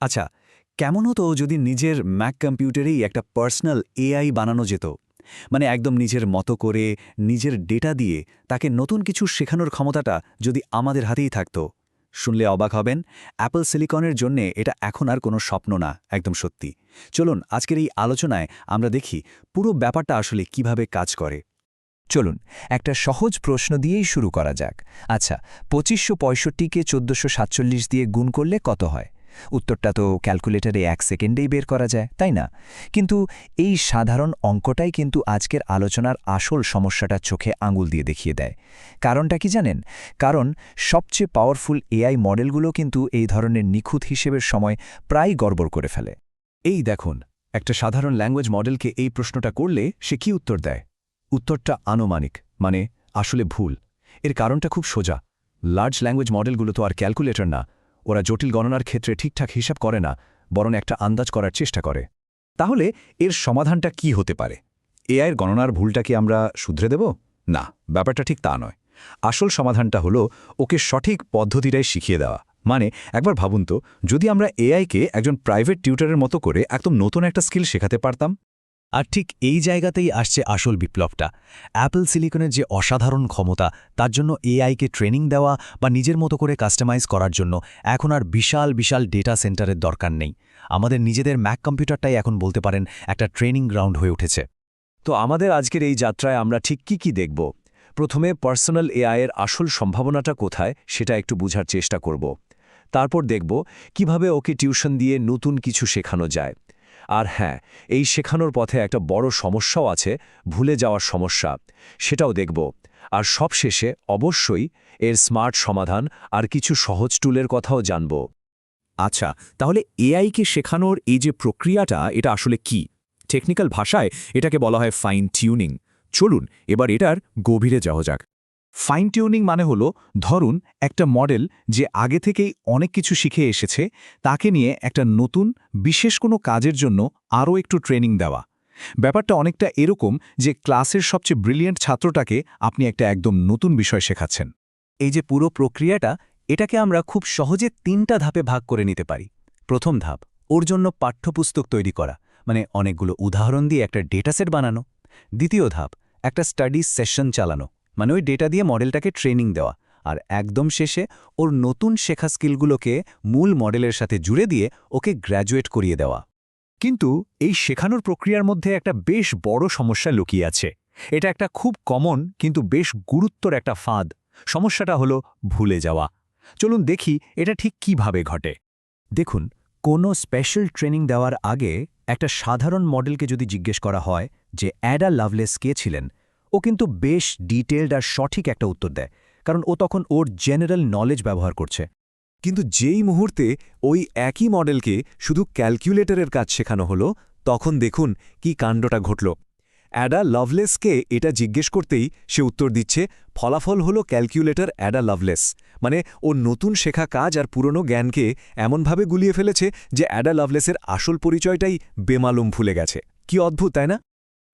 আচ্ছা, কেমন হতো যদি নিজের ম্যাক কম্পিউটারেই একটা পার্সোনাল এআই বানানো যেত? মানে একদম নিজের মতো করে, নিজের ডেটা দিয়ে তাকে নতুন কিছু শেখানোর ক্ষমতাটা যদি আমাদের হাতেই থাকতো। শুনলে অবাক হবেন, অ্যাপল সিলিকনের জন্যে এটা এখন আর কোনো স্বপ্ন না, একদম সত্যি। চলুন আজকের এই আলোচনায় আমরা দেখি পুরো ব্যাপারটা আসলে কিভাবে কাজ করে। চলুন একটা সহজ প্রশ্ন দিয়েই শুরু করা যাক। আচ্ছা, ২৫৬৫কে ১৪৪৭ দিয়ে গুণ করলে কত হয়? উত্তরটা তো ক্যালকুলেটরে ১ সেকেন্ডেই বের করা যায়, তাই না? কিন্তু এই সাধারণ অঙ্কটাই কিন্তু আজকের আলোচনার আসল সমস্যাটা চোখে আঙুল দিয়ে দেখিয়ে দেয়। কারণটা কি জানেন? কারণ সবচেয়ে পাওয়ারফুল এআই মডেলগুলো কিন্তু এই ধরনের নিখুঁত হিসেবের সময় প্রায় গড়বড় করে ফেলে। এই দেখুন, একটা সাধারণ ল্যাঙ্গুয়েজ মডেলকে এই প্রশ্নটা করলে সে কি উত্তর দেয়? উত্তরটা আনুমানিক, মানে আসলে ভুল। এর কারণটা খুব সোজা। লার্জ ল্যাঙ্গুয়েজ মডেলগুলো তো আর ক্যালকুলেটর না। ওরা জটিল গণনার ক্ষেত্রে ঠিকঠাক হিসাব করে না, বরং একটা আন্দাজ করার চেষ্টা করে। তাহলে এর সমাধানটা কি হতে পারে? এআইয়ের গণনার ভুলটা কি আমরা শুধরে দেব? না, ব্যাপারটা ঠিক তা নয়। আসল সমাধানটা হলো ওকে সঠিক পদ্ধতিটাই শিখিয়ে দেওয়া। মানে একবার ভাবুন তো, যদি আমরা এআইকে একজন প্রাইভেট টিউটরের মতো করে একদম নতুন একটা স্কিল শেখাতে পারতাম। আর ঠিক এই জায়গাতেই আসছে আসল বিপ্লবটা। অ্যাপল সিলিকনের যে অসাধারণ ক্ষমতা, তার জন্য এআইকে ট্রেনিং দেওয়া বা নিজের মতো করে কাস্টমাইজ করার জন্য এখন আর বিশাল বিশাল ডেটা সেন্টারের দরকার নেই। আমাদের নিজেদের ম্যাক কম্পিউটারটাই এখন বলতে পারেন একটা ট্রেনিং গ্রাউন্ড হয়ে উঠেছে। তো আমাদের আজকের এই যাত্রায় আমরা ঠিক কি দেখব? প্রথমে পার্সোনাল এআইয়ের আসল সম্ভাবনাটা কোথায় সেটা একটু বুঝার চেষ্টা করব। তারপর দেখব কিভাবে ওকে টিউশন দিয়ে নতুন কিছু শেখানো যায়। আর হ্যাঁ, এই শেখানোর পথে একটা বড় সমস্যাও আছে, ভুলে যাওয়ার সমস্যা। সেটাও দেখব। আর সবশেষে অবশ্যই এর স্মার্ট সমাধান আর কিছু সহজ টুলের কথাও জানব। আচ্ছা, তাহলে এআইকে শেখানোর এই যে প্রক্রিয়াটা, এটা আসলে কি? টেকনিক্যাল ভাষায় এটাকে বলা হয় ফাইন টিউনিং। চলুন এবার এটার গভীরে যাওয়া যাক। ফাইন টিউনিং মানে হলো, ধরুন একটা মডেল যে আগে থেকেই অনেক কিছু শিখে এসেছে, তাকে নিয়ে একটা নতুন বিশেষ কোনো কাজের জন্য আরও একটু ট্রেনিং দেওয়া। ব্যাপারটা অনেকটা এরকম যে ক্লাসের সবচেয়ে ব্রিলিয়েন্ট ছাত্রটাকে আপনি একটা একদম নতুন বিষয় শেখাচ্ছেন। এই যে পুরো প্রক্রিয়াটা, এটাকে আমরা খুব সহজে ৩টা ধাপে ভাগ করে নিতে পারি। প্রথম ধাপ, ওর জন্য পাঠ্যপুস্তক তৈরি করা, মানে অনেকগুলো উদাহরণ দিয়ে একটা ডেটাসেট বানানো। দ্বিতীয় ধাপ, একটা স্টাডি সেশন চালানো, মানে ওই ডেটা দিয়ে মডেলটাকে ট্রেনিং দেওয়া। আর একদম শেষে ওর নতুন শেখা স্কিলগুলোকে মূল মডেলের সাথে জুড়ে দিয়ে ওকে গ্র্যাজুয়েট করিয়ে দেওয়া। কিন্তু এই শেখানোর প্রক্রিয়ার মধ্যে একটা বেশ বড় সমস্যা লুকিয়ে আছে। এটা একটা খুব কমন কিন্তু বেশ গুরুত্বর একটা ফাঁদ। সমস্যাটা হলো ভুলে যাওয়া। চলুন দেখি এটা ঠিক কিভাবে ঘটে। দেখুন, কোনো স্পেশাল ট্রেনিং দেওয়ার আগে একটা সাধারণ মডেলকে যদি জিজ্ঞেস করা হয় যে অ্যাডা লাভলেস কে ছিলেন, ও কিন্তু বেশ ডিটেইলড আর সঠিক একটা উত্তর দেয়, কারণ ও তখন ওর জেনারেল নলেজ ব্যবহার করছে। কিন্তু যেই মুহূর্তে ওই একই মডেলকে শুধু ক্যালকুলেটরের কাজ শেখানো হলো, তখন দেখুন কি কাণ্ডটা ঘটল। অ্যাডা লাভলেসকে এটা জিজ্ঞেস করতেই সে উত্তর দিচ্ছে, ফলাফল হলো ক্যালকুলেটর অ্যাডা লাভলেস। মানে ও নতুন শেখা কাজ আর পুরনো জ্ঞানকে এমনভাবে গুলিয়ে ফেলেছে যে অ্যাডা লাভলেসের আসল পরিচয়টাই বেমালুম ভুলে গেছে। কি অদ্ভুত, তাই না?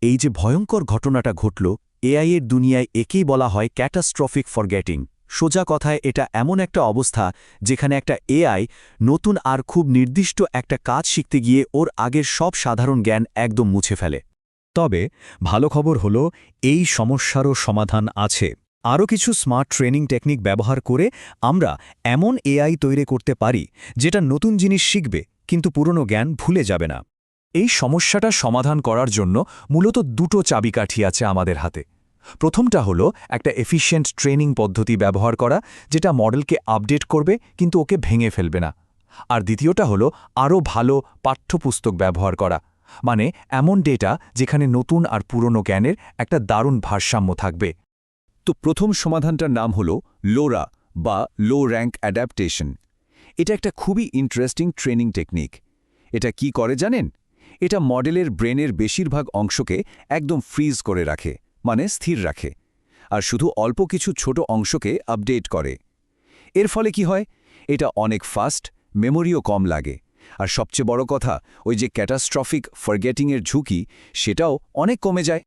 এই যে ভয়ঙ্কর ঘটনাটা ঘটল, এআইয়ের দুনিয়ায় একেই বলা হয় ক্যাটাস্ট্রফিক ফরগেটিং। সোজা কথায় এটা এমন একটা অবস্থা যেখানে একটা এআই নতুন আর খুব নির্দিষ্ট একটা কাজ শিখতে গিয়ে ওর আগের সব সাধারণ জ্ঞান একদম মুছে ফেলে। তবে ভালো খবর হলো, এই সমস্যারও সমাধান আছে। আরও কিছু স্মার্ট ট্রেনিং টেকনিক ব্যবহার করে আমরা এমন এআই তৈরি করতে পারি যেটা নতুন জিনিস শিখবে কিন্তু পুরনো জ্ঞান ভুলে যাবে না। এই সমস্যাটা সমাধান করার জন্য মূলত দুটো চাবিকাঠি আছে আমাদের হাতে। প্রথমটা হলো একটা এফিশিয়েন্ট ট্রেনিং পদ্ধতি ব্যবহার করা, যেটা মডেলকে আপডেট করবে কিন্তু ওকে ভেঙে ফেলবে না। আর দ্বিতীয়টা হলো আরও ভালো পাঠ্যপুস্তক ব্যবহার করা, মানে এমন ডেটা যেখানে নতুন আর পুরনো জ্ঞানের একটা দারুণ ভারসাম্য থাকবে। তো প্রথম সমাধানটার নাম হলো লোরা বা লো র্যাঙ্ক অ্যাডাপ্টেশন। এটা একটা খুবই ইন্টারেস্টিং ট্রেনিং টেকনিক। এটা কি করে জানেন? এটা মডেলের ব্রেনের বেশিরভাগ অংশকে একদম ফ্রিজ করে রাখে, মানে স্থির রাখে, আর শুধু অল্প কিছু ছোট অংশকে আপডেট করে। এর ফলে কি হয়? এটা অনেক ফাস্ট, মেমোরিও কম লাগে, আর সবচেয়ে বড় কথা, ওই যে ক্যাটাস্ট্রফিক ফরগেটিংয়ের ঝুঁকি, সেটাও অনেক কমে যায়।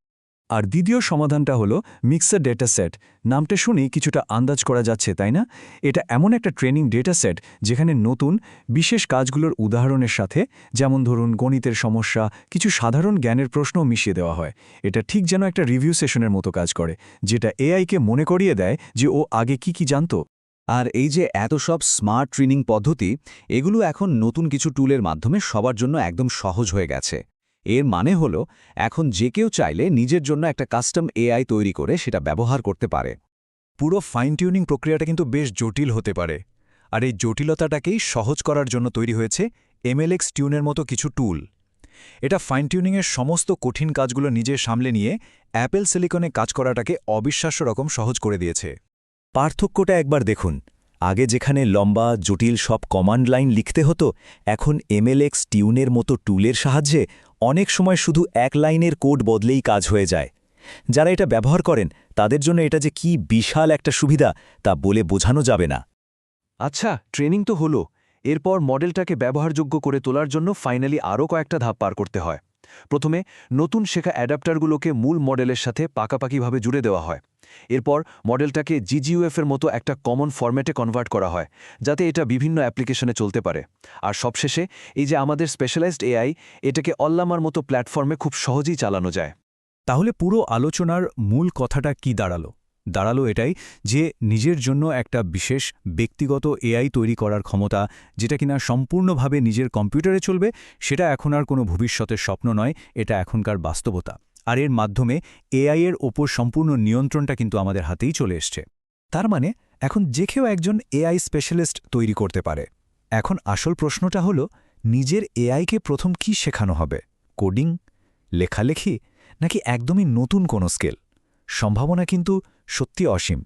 আর দ্বিতীয় সমাধানটা হলো মিক্সার ডেটা সেট। নামটা শুনে কিছুটা আন্দাজ করা যাচ্ছে, তাই না? এটা এমন একটা ট্রেনিং ডেটা সেট যেখানে নতুন বিশেষ কাজগুলোর উদাহরণের সাথে, যেমন ধরুন গণিতের সমস্যা, কিছু সাধারণ জ্ঞানের প্রশ্নও মিশিয়ে দেওয়া হয়। এটা ঠিক যেন একটা রিভিউ সেশনের মতো কাজ করে, যেটা এআইকে মনে করিয়ে দেয় যে ও আগে কি জানত। আর এই যে এত সব স্মার্ট ট্রেনিং পদ্ধতি, এগুলো এখন নতুন কিছু টুলের মাধ্যমে সবার জন্য একদম সহজ হয়ে গেছে। এর মানে হলো এখন যে কেউ চাইলে নিজের জন্য একটা কাস্টম এআই তৈরি করে সেটা ব্যবহার করতে পারে। পুরো ফাইন টিউনিং প্রক্রিয়াটা কিন্তু বেশ জটিল হতে পারে, আর এই জটিলতাটাকেই সহজ করার জন্য তৈরি হয়েছে MLX টিউনের মতো কিছু টুল। এটা ফাইন টিউনিংয়ের সমস্ত কঠিন কাজগুলো নিজে সামলে নিয়ে অ্যাপেল সিলিকনে কাজ করাটাকে অবিশ্বাস্য রকম সহজ করে দিয়েছে। পার্থক্যটা একবার দেখুন। আগে যেখানে লম্বা জটিল সব কমান্ড লাইন লিখতে হতো, এখন MLX টিউনের মতো টুলের সাহায্যে অনেক সময় শুধু এক লাইনের কোড বদলেই কাজ হয়ে যায়। যারা এটা ব্যবহার করেন তাদের জন্য এটা যে কি বিশাল একটা সুবিধা তা বলে বোঝানো যাবে না। আচ্ছা, ট্রেনিং তো হলো, এরপর মডেলটাকে ব্যবহারযোগ্য করে তোলার জন্য ফাইনালি আরও কয়েকটা ধাপ পার করতে হয়। প্রথমে নতুন শেখা অ্যাডাপ্টারগুলোকে মূল মডেলের সাথে পাকাপাকিভাবে জুড়ে দেওয়া হয়। এরপর মডেলটাকে GGUF এর মতো একটা কমন ফরম্যাটে কনভার্ট করা হয়, যাতে এটা বিভিন্ন অ্যাপ্লিকেশনে চলতে পারে। আর সবশেষে এই যে আমাদের স্পেশালাইজড এআই, এটাকে অল্লামার মতো প্ল্যাটফর্মে খুব সহজেই চালানো যায়। তাহলে পুরো আলোচনার মূল কথাটা কি দাঁড়ালো এটাই যে নিজের জন্য একটা বিশেষ ব্যক্তিগত এআই তৈরি করার ক্ষমতা, যেটা কিনা সম্পূর্ণভাবে নিজের কম্পিউটারে চলবে, সেটা এখন আর কোনো ভবিষ্যতের স্বপ্ন নয়, এটা এখনকার বাস্তবতা। আর এর মাধ্যমে এআই এর ওপর সম্পূর্ণ নিয়ন্ত্রণটা কিন্তু আমাদের হাতেই চলে এসছে। তার মানে এখন যে কেউ একজন এআই স্পেশালিস্ট তৈরি করতে পারে। এখন আসল প্রশ্নটা হলো, নিজের এআইকে প্রথম কি শেখানো হবে? কোডিং, লেখালেখি, নাকি একদমই নতুন কোনো স্কিল? সম্ভাবনা কিন্তু সত্যি অসীম।